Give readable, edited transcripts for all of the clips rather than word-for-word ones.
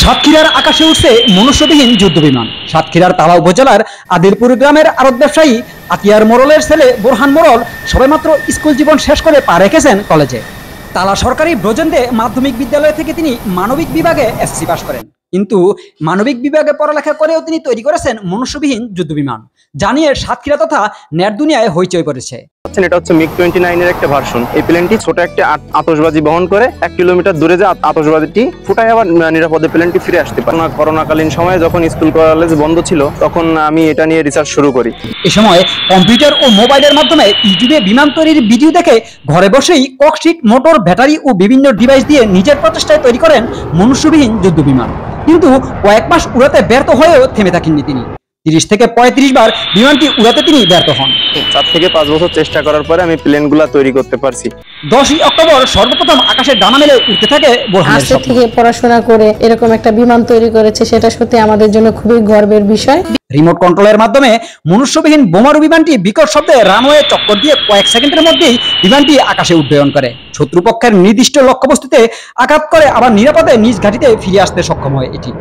সাতক্ষীরার আকাশে উঠছে মনুষ্যবিহীন যুদ্ধবিমান। সাতক্ষীরার তালা উপজেলার আদিলপুর গ্রামের আড়ত ব্যবসায়ী আতিয়ার মোড়লের ছেলে বোরহান মোড়ল সবেমাত্র স্কুল জীবন শেষ করে পা রেখেছেন কলেজে। তালা সরকারি ব্রজেন্দে মাধ্যমিক বিদ্যালয় থেকে তিনি মানবিক বিভাগে এসএসসি পাশ করেন, কিন্তু মানবিক বিভাগে পড়ালেখা করেও তিনি তৈরি করেছেন মনুষ্যবিহীন যুদ্ধবিমান, জানিয়ে সাতক্ষীরা তথা নেট দুনিয়ায় হইচই পড়েছে। এটা হচ্ছে MiG-29 এর একটা ভার্সন। এই প্লেনটি ছোট একটা আতশবাজি বহন করে 1 কিলোমিটার দূরে যে আতশবাজিটি ফুটায় আবার নিরাপদে প্লেনটি ফিরে আসতে পারে। করোনাকালীন সময়ে যখন স্কুল কলেজ বন্ধ ছিল তখন আমি এটা নিয়ে রিসার্চ শুরু করি। এ সময় কম্পিউটার ও মোবাইলের মাধ্যমে ইউটিউবে বিমান তৈরির ভিডিও দেখে ঘরে বসেই ককশিট, মোটর, ব্যাটারি ও বিভিন্ন ডিভাইস দিয়ে নিজের প্রচেষ্টায় তৈরি করেন মনুষ্যবিহীন যুদ্ধবিমান। কিন্তু কয়েক মাস উড়াতে ব্যর্থ হয়েও থেমে থাকেননি তিনি। 30 থেকে 35 বার বিমানটি উড়াতে তিনি ব্যর্থ হন। 4 থেকে 5 বছর চেষ্টা করার পরে আমি প্লেনগুলো তৈরি করতে পারছি। 10ই অক্টোবর সর্বপ্রথম আকাশে ডানা মেলে উঠতে থাকে বোরহানের স্বপ্ন। থেকে পড়াশোনা করে এরকম একটা বিমান তৈরি করেছে, সেটা সত্যি আমাদের জন্য খুবই গর্বের বিষয়। রিমোট কন্ট্রোলের মাধ্যমে মনুষ্যবিহীন বোমারু বিমানটি বিকট শব্দে রানওয়ে চক্কর দিয়ে কয়েক সেকেন্ডের মধ্যেই বিমানটি আকাশে উড্ডয়ন করে শত্রুপক্ষের নির্দিষ্ট লক্ষ্যবস্তুতে আঘাত করে আবার নিরাপদে নিজ ঘাঁটিতে ফিরে আসতে সক্ষম হয় এটি।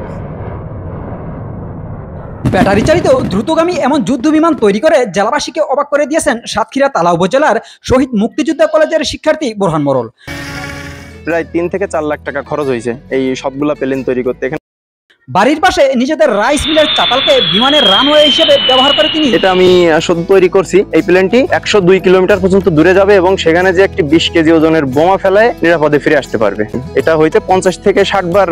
ব্যাটারি চালিত দ্রুতগামী এমন যুদ্ধ বিমান তৈরি করে জেলাবাসীকে অবাক করে দিয়েছেন সাতক্ষীরা তালা উপজেলার শহীদ মুক্তিযোদ্ধা কলেজের শিক্ষার্থী বোরহান মোড়ল। প্রায় 3 থেকে 4 লাখ টাকা খরচ হয়েছে এই সবগুলা প্লেন তৈরি করতে। বাড়ির পাশে নিজেদের রাইস মিলের চাতালকে বিমানের রানওয়ে হিসেবে ব্যবহার করে তিনি এটা আমি শুধু তৈরি করছি। এই প্লেনটি 102 কিলোমিটার পর্যন্ত দূরে যাবে এবং সেখানে যে একটি 20 কেজি ওজনের বোমা ফেলায় নিরাপদে ফিরে আসতে পারবে। এটা হইতে 50 থেকে 60 বার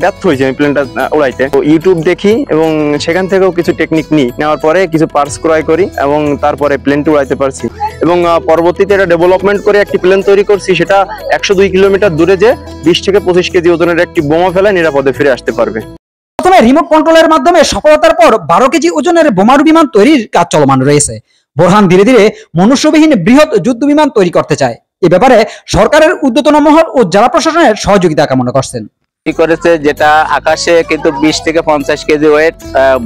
ব্যর্থ হয়েছে এই প্লেনটা উড়াইতে। ইউটিউব দেখি এবং সেখান থেকেও কিছু টেকনিক নেওয়ার পরে কিছু পার্টস ক্রয় করি এবং তারপরে প্লেনটি উড়াইতে পারছি এবং পরবর্তীতে এটা ডেভেলপমেন্ট করে একটি প্লেন তৈরি করছি। সেটা 102 কিলোমিটার দূরে যে 20 থেকে 25 কেজি ওজনের একটি বোমা ফেলায় নিরাপদে ফিরে আসতে পারবে। প্রথমে রিমোট কন্ট্রোলের মাধ্যমে সফলতার পর 12 কেজি ওজনের বোমারু বিমান তৈরির কাজ চলমান রয়েছে। বোরহান ধীরে ধীরে মনুষ্যবিহীন বৃহৎ যুদ্ধ বিমান তৈরি করতে চায়। এ ব্যাপারে সরকারের ঊর্ধ্বতন মহল ও জেলা প্রশাসনের সহযোগিতা কামনা করছেন। করেছে যেটা আকাশে কিন্তু 20 থেকে 50 কেজি ওয়েট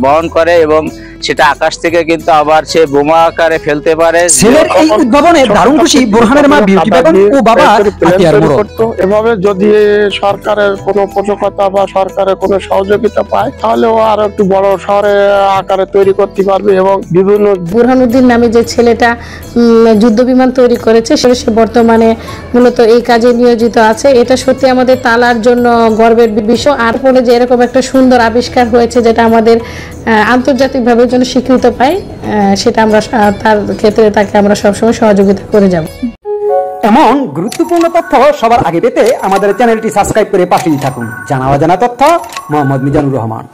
বহন করে এবং সেটা আকাশ থেকে কিন্তু আবার সে বোমা আকারে ফেলতে পারে। ছেলের এই উদ্ভাবনে দারুণ খুশি বোরহানের মা বিউটি বেগম ও বাবা আতিয়ার মোড়ল। এভাবে যদি সরকারের কোনো উপযোগিতা বা সরকারের কোনো সহযোগিতা পায় তাহলে ও আরো একটু বড় শহরে আকারে তৈরি করতে পারবে এবং বিভিন্ন বুরহানুদ্দিন নামে যে ছেলেটা যুদ্ধ বিমান তৈরি করেছে সে বর্তমানে মূলত এই কাজে নিয়োজিত আছে। এটা সত্যি আমাদের তালার জন্য গর্বের বিষয়। আর পরে যে এরকম একটা সুন্দর আবিষ্কার হয়েছে যেটা আমাদের আন্তর্জাতিকভাবে জন্য স্বীকৃত পাই, সেটা আমরা তার ক্ষেত্রে তাকে আমরা সবসময় সহযোগিতা করে যাব। এমন গুরুত্বপূর্ণ তথ্য সবার আগে পেতে আমাদের চ্যানেলটি সাবস্ক্রাইব করে পাশেই থাকুন। জানা অজানা তথ্য, মোহাম্মদ মিজানুর রহমান।